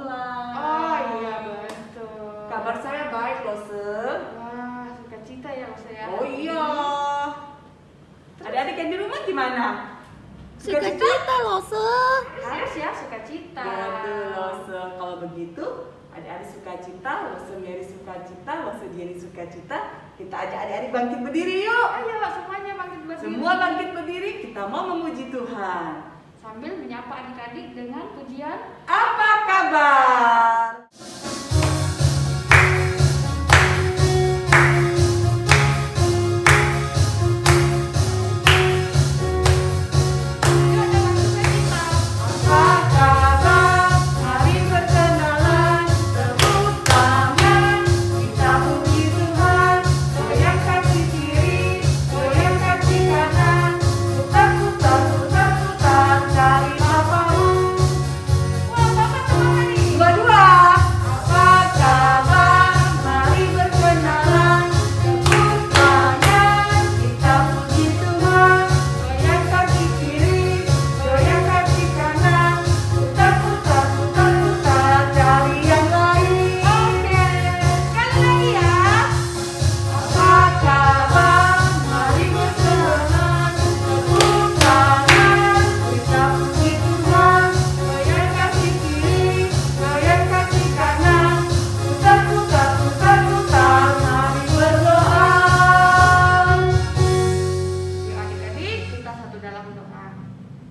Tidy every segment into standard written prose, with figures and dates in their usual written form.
online. Oh iya betul. Kabar saya baik loh, Se. Wah, sukacita ya Lose ya. Oh iya. Adik-adik yang di rumah gimana? Sukacita loh, Se. Harus ya sukacita. Betul loh, Se. Kalau begitu, adik-adik sukacita, Lose Mary sukacita, Lose Jenny sukacita. Kita ajak adik-adik bangkit berdiri yuk. Ayo semuanya bangkit berdiri. Semua bangkit berdiri, kita mau memuji Tuhan. Sambil menyapa adik-adik dengan pujian. Apa kabar?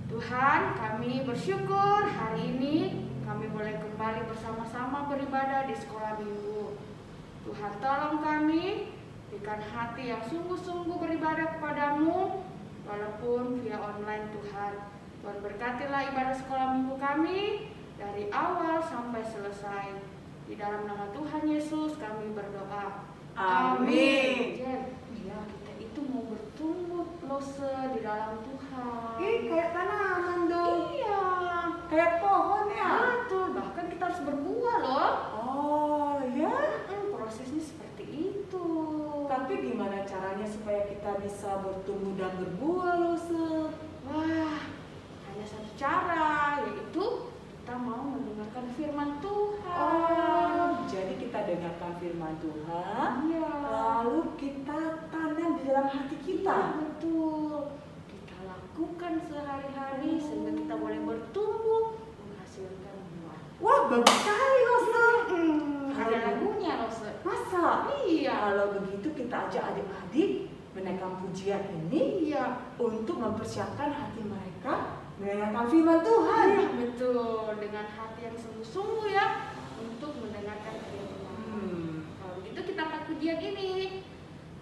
Tuhan, kami bersyukur hari ini kami boleh kembali bersama-sama beribadah di sekolah minggu. Tuhan tolong kami, berikan hati yang sungguh-sungguh beribadah kepadamu, walaupun via online Tuhan. Tuhan berkatilah ibadah sekolah minggu kami dari awal sampai selesai. Di dalam nama Tuhan Yesus kami berdoa. Amin. Iya, kita itu mau bertumbuh Lose di dalam Tuhan. Kayak tanaman dong. Iya. Kayak pohon ya. Betul, bahkan kita harus berbuah loh. Oh ya. Prosesnya seperti itu. Tapi gimana caranya supaya kita bisa bertumbuh dan berbuah loh, Se? Wah, hanya satu cara, yaitu kita mau mendengarkan firman Tuhan. Oh, jadi kita dengarkan firman Tuhan. Iya. Lalu kita tanam di dalam hati kita. Betul. Kita lakukan sehari-hari sehingga kita boleh bertumbuh menghasilkan buah. Wah, bagus sekali loh, Se. Ada lagunya loh, Se. Masa? Iya. Kalau begitu kita ajak adik-adik menaikkan pujian ini Iya. untuk mempersiapkan hati mereka mendengarkan firman Tuhan. Iya, betul. Dengan hati yang sungguh-sungguh ya untuk mendengarkan firman. Kalau begitu kita akan pujian ini.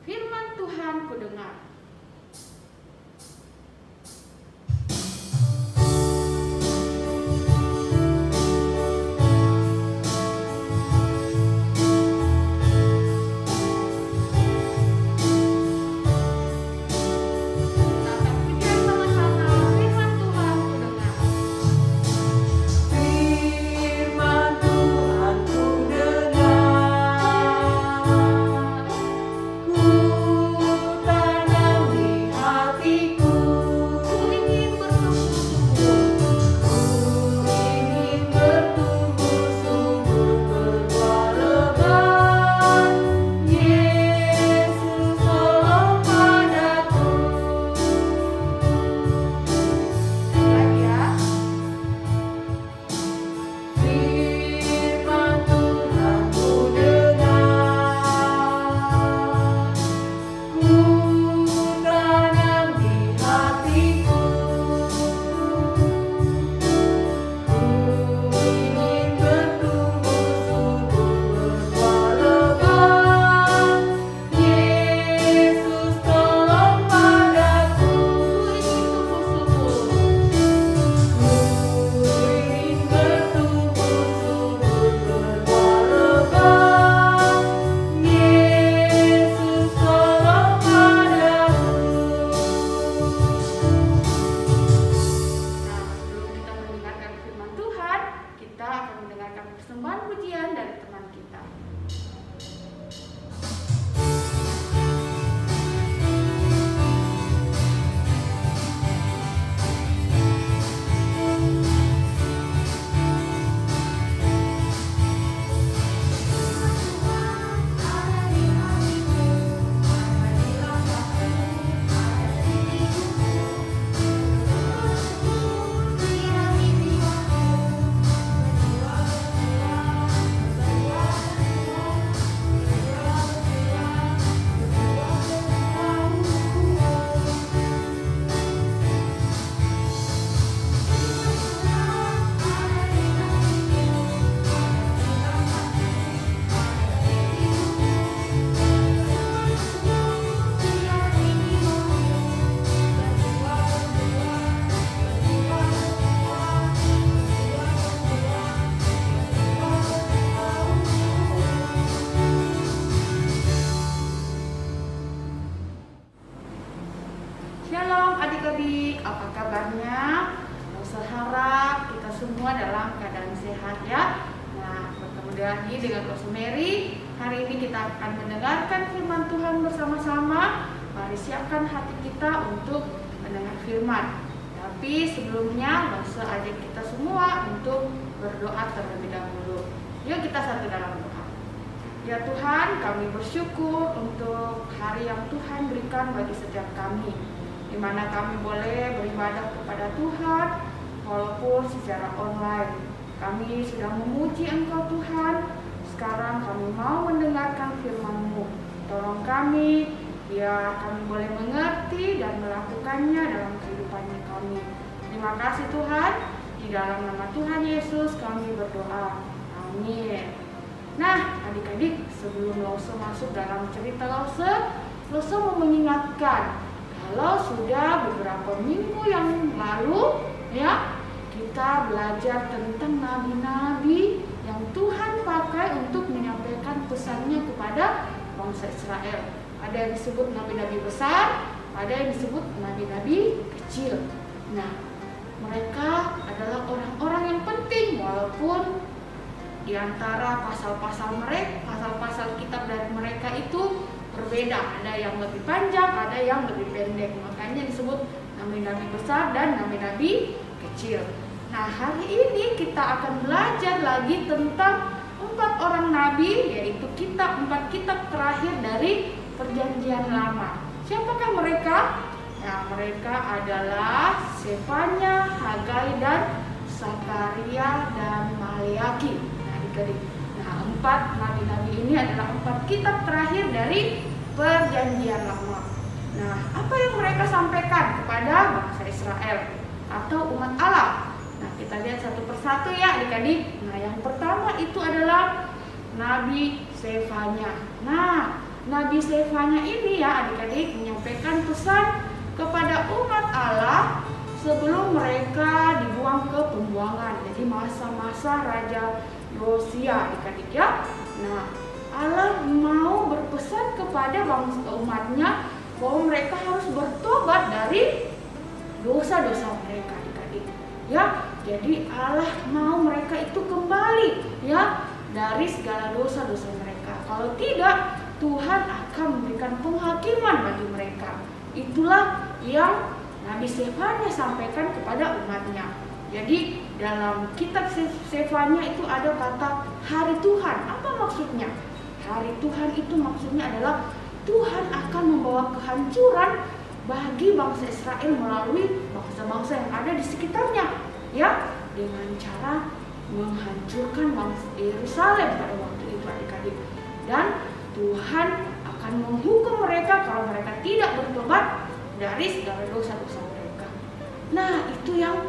Firman Tuhan ku dengar. sudahi dengan Rosemary. Hari ini kita akan mendengarkan firman Tuhan bersama-sama. Mari siapkan hati kita untuk mendengar firman. Tapi sebelumnya Lose ajak kita semua untuk berdoa terlebih dahulu. Yuk kita satu dalam doa. Ya Tuhan, kami bersyukur untuk hari yang Tuhan berikan bagi setiap kami, di mana kami boleh beribadah kepada Tuhan walaupun secara online. Kami sudah memuji Engkau Tuhan. Sekarang kami mau mendengarkan firman-Mu. Tolong kami, biar kami boleh mengerti dan melakukannya dalam kehidupannya kami. Terima kasih Tuhan. Di dalam nama Tuhan Yesus kami berdoa. Amin. Nah, adik-adik, sebelum Lose masuk dalam cerita Lose mau mengingatkan kalau sudah beberapa minggu yang lalu ya, kita belajar tentang nabi-nabi yang Tuhan pakai untuk menyampaikan pesannya kepada bangsa Israel. Ada yang disebut nabi-nabi besar, ada yang disebut nabi-nabi kecil. Nah, mereka adalah orang-orang yang penting walaupun di antara pasal-pasal kitab dari mereka itu berbeda. Ada yang lebih panjang, ada yang lebih pendek. Makanya disebut nabi-nabi besar dan nabi-nabi kecil. Nah, hari ini kita akan belajar lagi tentang 4 orang nabi, yaitu 4 kitab terakhir dari Perjanjian Lama. Siapakah mereka? Nah, mereka adalah Sefanya, Hagai, dan Sakaria dan Maleaki. Nah, 4 nabi-nabi ini adalah 4 kitab terakhir dari Perjanjian Lama. Nah, apa yang mereka sampaikan kepada bangsa Israel atau umat Allah? Nah, kita lihat satu persatu ya adik-adik. Nah, yang pertama itu adalah Nabi Sefanya. Nah, Nabi Sefanya ini ya adik-adik menyampaikan pesan kepada umat Allah sebelum mereka dibuang ke pembuangan. Jadi masa-masa Raja Yosia adik-adik ya. Nah, Allah mau berpesan kepada bangsa umatnya bahwa mereka harus bertobat dari dosa-dosa mereka adik-adik ya. Jadi Allah mau mereka itu kembali ya dari segala dosa-dosa mereka. Kalau tidak, Tuhan akan memberikan penghakiman bagi mereka. Itulah yang Nabi Sefanya sampaikan kepada umatnya. Jadi dalam kitab Sefanya itu ada kata hari Tuhan. Apa maksudnya? Hari Tuhan itu maksudnya adalah Tuhan akan membawa kehancuran bagi bangsa Israel melalui bangsa-bangsa yang ada di sekitarnya, ya, dengan cara menghancurkan bangsa Yerusalem pada waktu itu adik-adik. Dan Tuhan akan menghukum mereka kalau mereka tidak bertobat dari segala dosa-dosa mereka. Nah, itu yang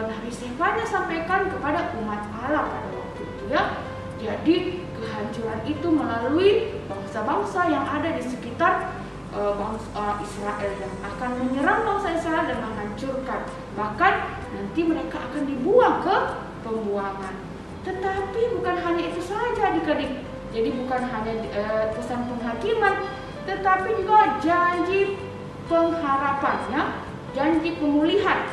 Nabi Sefanya sampaikan kepada umat Allah pada waktu itu ya. Jadi kehancuran itu melalui bangsa-bangsa yang ada di sekitar bangsa Israel yang akan menyerang bangsa Israel dan menghancurkan. Bahkan nanti mereka akan dibuang ke pembuangan. Tetapi bukan hanya itu saja adik-adik. Jadi bukan hanya pesan penghakiman, tetapi juga janji pengharapannya, janji pemulihan.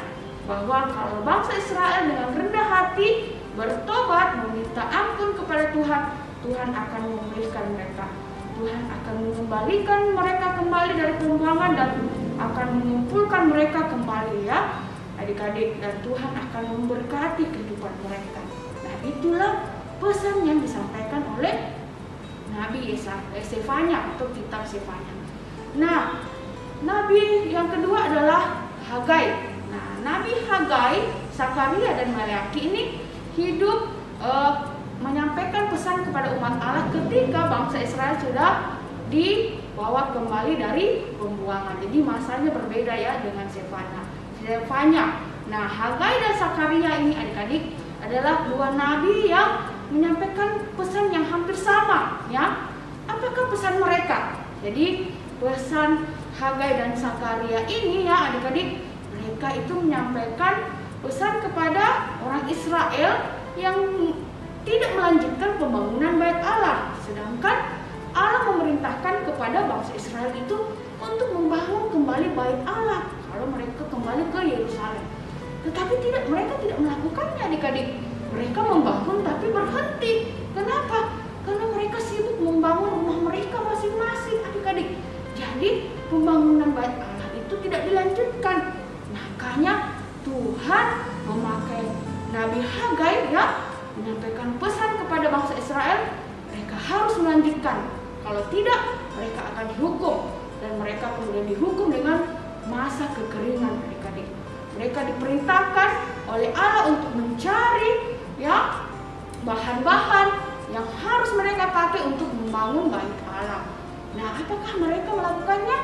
Bahwa kalau bangsa Israel dengan rendah hati bertobat meminta ampun kepada Tuhan, Tuhan akan memulihkan mereka. Tuhan akan mengembalikan mereka kembali dari pembuangan dan akan mengumpulkan mereka kembali ya adik-adik, dan Tuhan akan memberkati kehidupan mereka. Nah, itulah pesan yang disampaikan oleh Nabi Sefanya atau kitab Sefanya. Nah, nabi yang kedua adalah Hagai. Nah, Nabi Hagai, Sakaria dan Maleaki ini hidup menyampaikan pesan kepada umat Allah ketika bangsa Israel sudah dibawa kembali dari pembuangan. Jadi masanya berbeda ya dengan Sefanya. Nah, Hagai dan Sakaria ini adik-adik adalah 2 nabi yang menyampaikan pesan yang hampir sama ya. Apakah pesan mereka? Jadi pesan Hagai dan Sakaria ini ya adik-adik, mereka itu menyampaikan pesan kepada orang Israel yang tidak melanjutkan pembangunan bait Allah. Sedangkan Allah memerintahkan kepada bangsa Israel itu untuk membangun kembali bait Allah kalau mereka kembali ke Yerusalem. Tetapi mereka tidak melakukannya adik-adik. Mereka membangun tapi berhenti. Kenapa? kepada bangsa Israel, mereka harus melanjutkan. Kalau tidak, mereka akan dihukum, dan mereka kemudian dihukum dengan masa kekeringan. Adik-adik, mereka diperintahkan oleh Allah untuk mencari ya bahan-bahan yang harus mereka pakai untuk membangun bait Allah. Nah, apakah mereka melakukannya?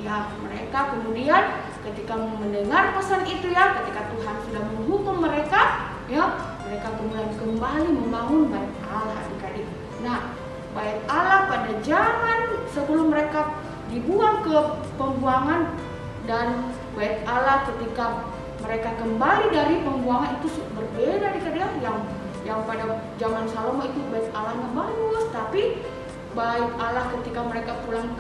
Ya, mereka kemudian ketika mendengar pesan itu ya, ketika Tuhan sudah menghukum mereka, ya, mereka kemudian kembali membangun bait Allah, adik-adik. Nah, bait Allah pada zaman sebelum mereka dibuang ke pembuangan, dan bait Allah ketika mereka kembali dari pembuangan itu berbeda, adik-adik. Yang pada zaman Salomo itu bait Allahnya bagus, tapi bait Allah ketika mereka pulang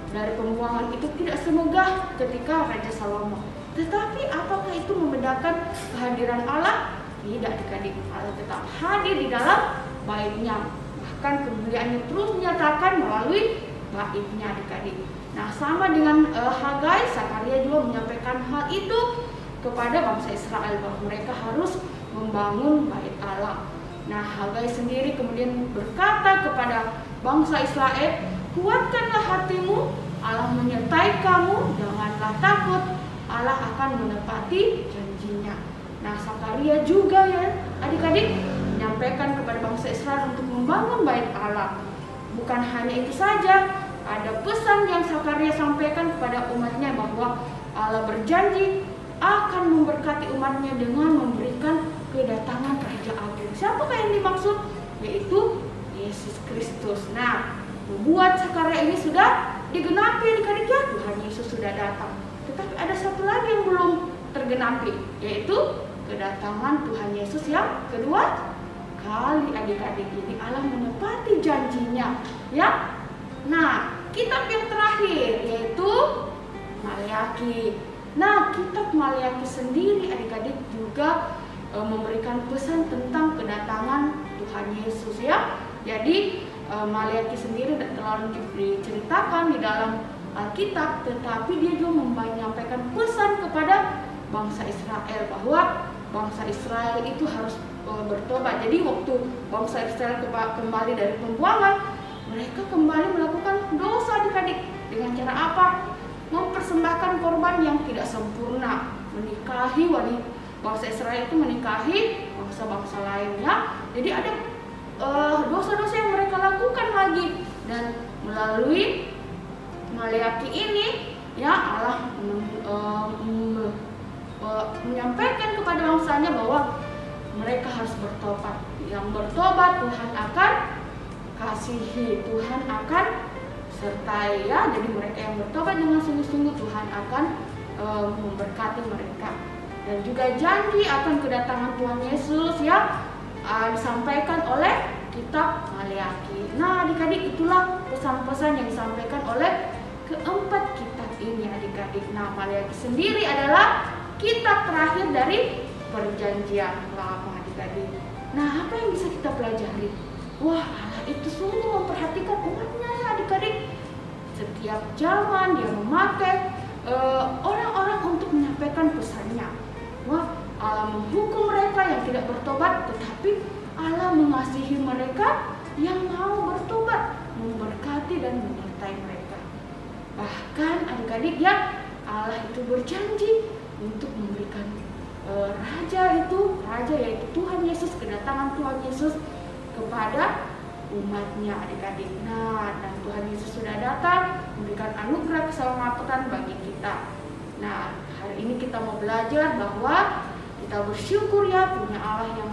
dari pembuangan itu tidak semegah ketika Raja Salomo. Tetapi apakah itu membedakan kehadiran Allah? Tidak, adik-adik. Allah tetap hadir di dalam baitnya. Bahkan kemuliaannya terus dinyatakan melalui baitnya, adik-adik. Nah, sama dengan Hagai, Sakaria juga menyampaikan hal itu kepada bangsa Israel, bahwa mereka harus membangun bait Allah. Nah, Hagai sendiri kemudian berkata kepada bangsa Israel, kuatkanlah hatimu, Allah menyertai kamu, janganlah takut, Allah akan menepati janjinya. Nah, Sakaria juga ya adik-adik menyampaikan kepada bangsa Israel untuk membangun bait Allah. Bukan hanya itu saja, ada pesan yang Sakaria sampaikan kepada umatnya bahwa Allah berjanji akan memberkati umatnya dengan memberikan kedatangan Raja Agung. Siapakah yang dimaksud? Yaitu Yesus Kristus. Nah, membuat Sakaria ini sudah digenapi, adik-adik ya, Tuhan Yesus sudah datang. Tetapi ada satu lagi yang belum tergenapi, yaitu kedatangan Tuhan Yesus yang kedua kali, adik-adik. Jadi Allah menepati janjinya, ya. Nah, kitab yang terakhir yaitu Maleakhi. Nah, kitab Maleakhi sendiri, adik-adik, juga memberikan pesan tentang kedatangan Tuhan Yesus, ya. Jadi Maleakhi sendiri tidak terlalu diceritakan di dalam Alkitab, tetapi dia juga menyampaikan pesan kepada bangsa Israel bahwa bangsa Israel itu harus bertobat. Jadi waktu bangsa Israel kembali dari pembuangan, mereka kembali melakukan dosa, adik-adik. Dengan cara apa? Mempersembahkan korban yang tidak sempurna, menikahi wanita. Bangsa Israel itu menikahi bangsa-bangsa lainnya. Jadi ada dosa-dosa yang mereka lakukan lagi, dan melalui Maleakhi ini ya Allah menyampaikan kepada bangsanya bahwa mereka harus bertobat. Yang bertobat Tuhan akan kasihi, Tuhan akan sertai ya. Jadi mereka yang bertobat dengan sungguh-sungguh, Tuhan akan memberkati mereka. Dan juga janji akan kedatangan Tuhan Yesus ya disampaikan oleh kitab Maleakhi. Nah, adik-adik, itulah pesan-pesan yang disampaikan oleh keempat kitab ini, adik-adik. Nah, Maleakhi sendiri adalah kitab terakhir dari perjanjian lama, adik-adik. Nah, apa yang bisa kita pelajari? Wah, Allah itu sungguh memperhatikan umatnya ya, adik-adik. Setiap zaman dia memakai orang-orang untuk menyampaikan pesannya. Wah, Allah menghukum mereka yang tidak bertobat, tetapi Allah mengasihi mereka yang mau bertobat, memberkati dan menyertai mereka. Bahkan adik-adik ya, Allah itu berjanji untuk memberikan raja yaitu Tuhan Yesus, kedatangan Tuhan Yesus kepada umatnya, adik-adik. Nah, dan Tuhan Yesus sudah datang memberikan anugerah keselamatan bagi kita. Nah, hari ini kita mau belajar bahwa kita bersyukur ya punya Allah yang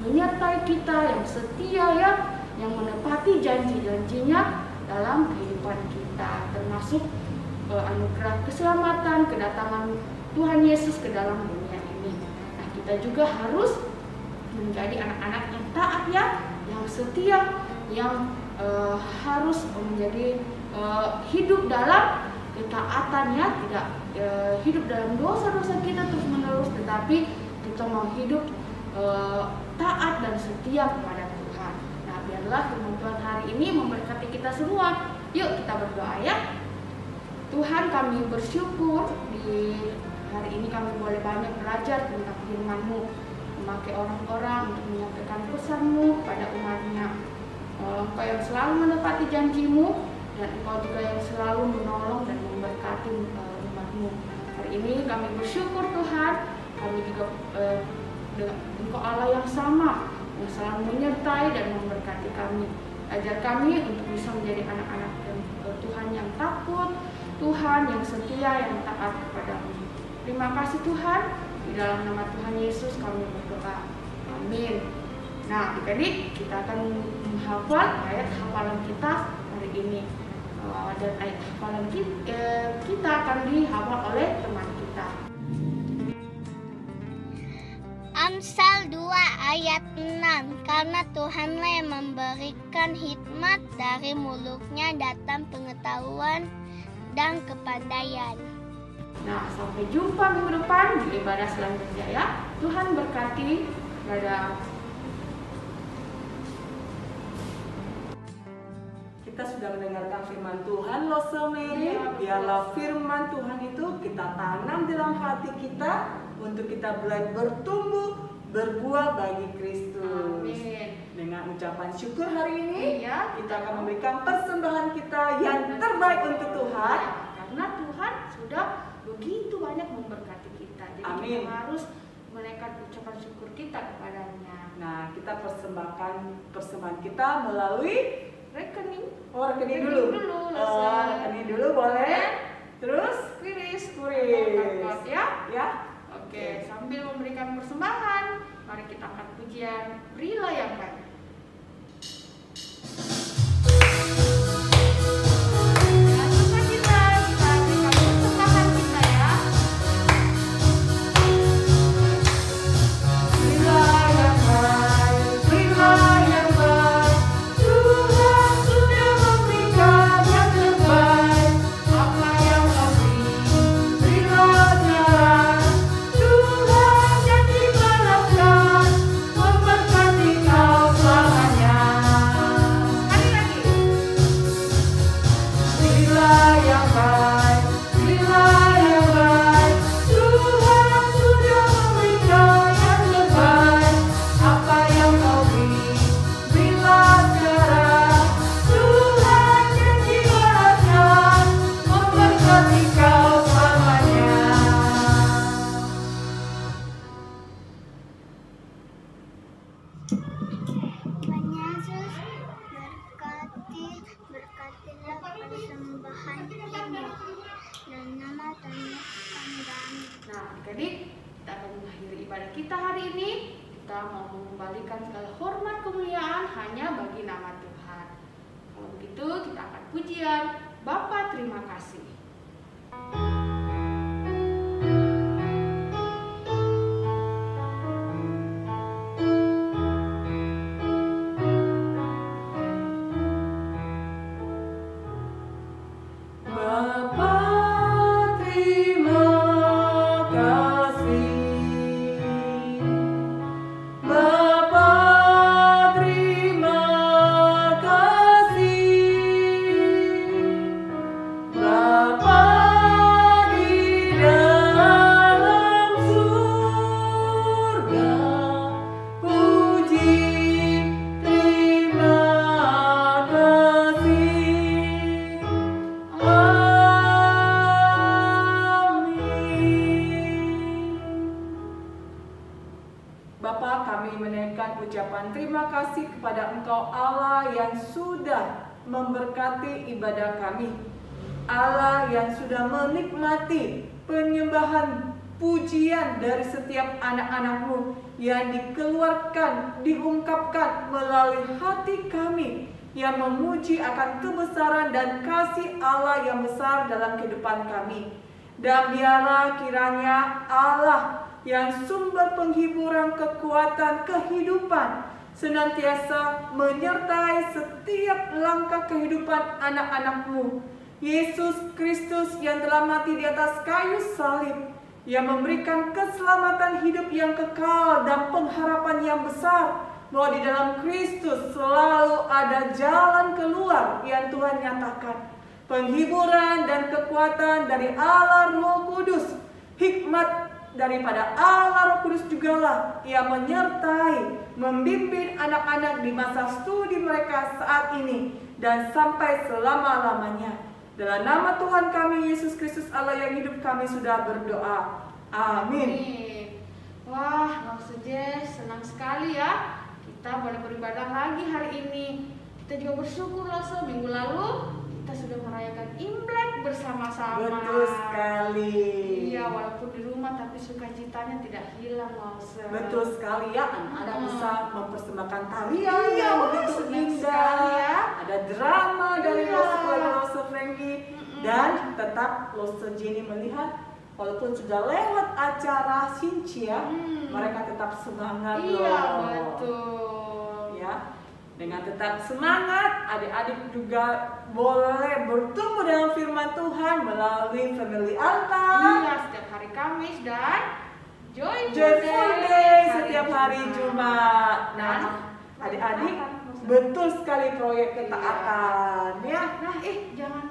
menyertai kita, yang setia ya, yang menepati janji-janjinya dalam kehidupan kita, termasuk anugerah keselamatan, kedatangan Tuhan Yesus ke dalam dunia ini. Nah, kita juga harus menjadi anak-anak yang taat ya, yang setia, yang harus menjadi hidup dalam ketaatan ya, tidak hidup dalam dosa-dosa kita terus-menerus, tetapi kita mau hidup taat dan setia kepada Tuhan. Nah, biarlah firman Tuhan hari ini memberkati kita semua. Yuk kita berdoa ya. Tuhan, kami bersyukur di hari ini kami boleh banyak belajar tentang firman-Mu, memakai orang-orang untuk menyampaikan pesan-Mu kepada umat-Nya. menepati janjimu, dan Engkau juga yang selalu menolong dan memberkati umat-Mu. Hari ini kami bersyukur Tuhan, kami juga dengan Engkau Allah yang sama, yang selalu menyertai dan memberkati kami. Ajar kami untuk bisa menjadi anak-anak Tuhan yang takut, Tuhan yang setia, yang taat kepada-Mu. Terima kasih Tuhan, di dalam nama Tuhan Yesus kami berdoa. Amin. Nah, adik-adik, kita akan menghafal ayat hafalan kita hari ini. Dan ayat hafalan kita akan dihafal oleh teman kita. Amsal 2 ayat 6. Karena Tuhanlah yang memberikan hikmat, dari mulutnya datang pengetahuan dan kepandaian. Nah, sampai jumpa minggu depan di ibadah selanjutnya ya. Tuhan berkati. Dadah. Kita sudah mendengarkan firman Tuhan loh Semeri. Ya, Biarlah firman Tuhan itu kita tanam dalam hati kita untuk kita belajar bertumbuh, berbuah bagi Kristus. Amin. Dengan ucapan syukur hari ini, Iya. kita akan memberikan persembahan kita yang terbaik untuk Tuhan. Karena Tuhan sudah begitu banyak memberkati kita. Jadi Amin. kita harus menaikkan ucapan syukur kita kepadanya. Nah, kita persembahkan persembahan kita melalui Rekening. rekening dulu. Rekening dulu boleh. Terus Kuris. kuris. Ya. Ya. Oke, sambil memberikan persembahan, mari kita angkat pujian Berilah yang baik. Dengan sukacita kita berikan persembahan kita ya. Berilah yang baik, berilah yang baik. Tuhan sudah memberikan yang terbaik. Apa yang kau beri, berilah sekarang. Tuhan janji balaskan, memberkati kau selamanya. Sekali lagi. Berilah yang baik, berilah yang baik. Tuhan sudah memberikan yang terbaik. Apa yang kau beri, berilah sekarang. Tuhan janji balaskan, memberkati kau selamanya. Tuhan Yesus berkatilah persembahan ini, dan nama Tuhan Yesus kami damai. Nah, adik-adik, kita akan mengakhiri ibadah kita hari ini. Kita mau mengembalikan segala hormat kemuliaan hanya bagi nama Tuhan. Kalau begitu, kita akan pujian Bapa terima kasih. Bapa terima kasih. Bapa terima kasih. Bapa di dalam surga, puji terima kasih. Bapa, kami menaikkan ucapan terima kasih kepada Engkau Allah yang sudah memberkati ibadah kami. Allah yang sudah menikmati penyembahan pujian dari setiap anak-anak-Mu yang dikeluarkan, diungkapkan melalui hati kami yang memuji akan kebesaran dan kasih Allah yang besar dalam kehidupan kami. Dan biarlah kiranya Allah yang sumber penghiburan, kekuatan, kehidupan senantiasa menyertai setiap langkah kehidupan anak-anak-Mu. Yesus Kristus yang telah mati di atas kayu salib, yang memberikan keselamatan hidup yang kekal dan pengharapan yang besar, bahwa di dalam Kristus selalu ada jalan keluar yang Tuhan nyatakan. Penghiburan dan kekuatan dari Allah Roh Kudus, hikmat daripada Allah Roh Kudus jugalah yang menyertai, membimbing anak-anak di masa studi mereka saat ini dan sampai selama-lamanya. Dalam nama Tuhan kami Yesus Kristus Allah yang hidup kami sudah berdoa. Amin. Wah, Lause Jess, senang sekali ya kita boleh beribadah lagi hari ini. Kita juga bersyukur Lause, minggu lalu kita sudah merayakan Imlek bersama-sama. Betul sekali. Iya, walaupun di rumah tapi sukacitanya tidak hilang Lause. Betul sekali ya, anak-anak bisa mempersembahkan tarian Iya, yang begitu senang indah. sekali ya. Ada drama dari Iya. Lause Frankie dan tetap Lause Jenny melihat walaupun sudah lewat acara Sincia, mereka tetap semangat loh. Iya, betul. Ya, dengan tetap semangat, adik-adik juga boleh bertumbuh dalam firman Tuhan melalui Family Altar. Iya, setiap hari Kamis dan Joyful Day setiap hari Jumat. Nah, adik-adik betul sekali proyek ketaatan ya. Nah, jangan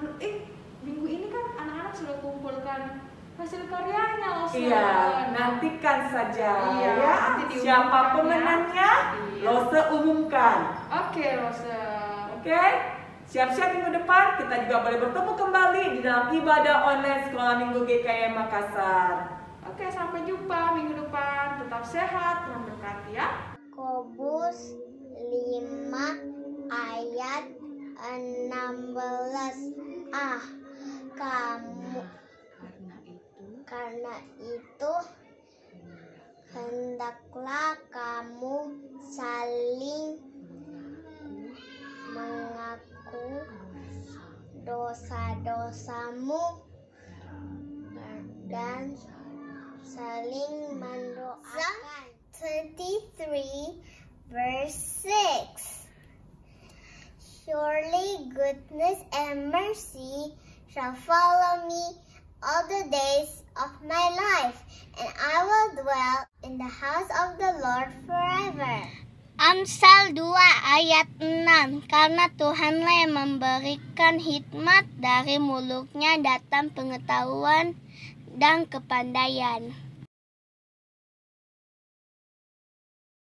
minggu ini kan anak-anak sudah kumpulkan hasil karyanya Lause. Iya, nantikan saja Iya, ya. nanti diumumkan Siapa ya. pemenangnya? Iya. Lause umumkan. Oke, Lause. Oke, siap-siap minggu depan kita juga boleh bertemu kembali di dalam ibadah online Sekolah Minggu GKM Makassar. Oke, sampai jumpa minggu depan. Tetap sehat, Tuhan berkati ya. Yakobus 5 ayat 16. Karena itu hendaklah kamu saling mengaku dosa-dosamu dan saling mendoakan. 33 verse 6. Surely goodness and mercy shall follow me all the days of my life, and I will dwell in the house of the Lord forever. Amsal 2 ayat 6. Karena Tuhanlah yang memberikan hikmat, dari mulutnya datang pengetahuan dan kepandaian.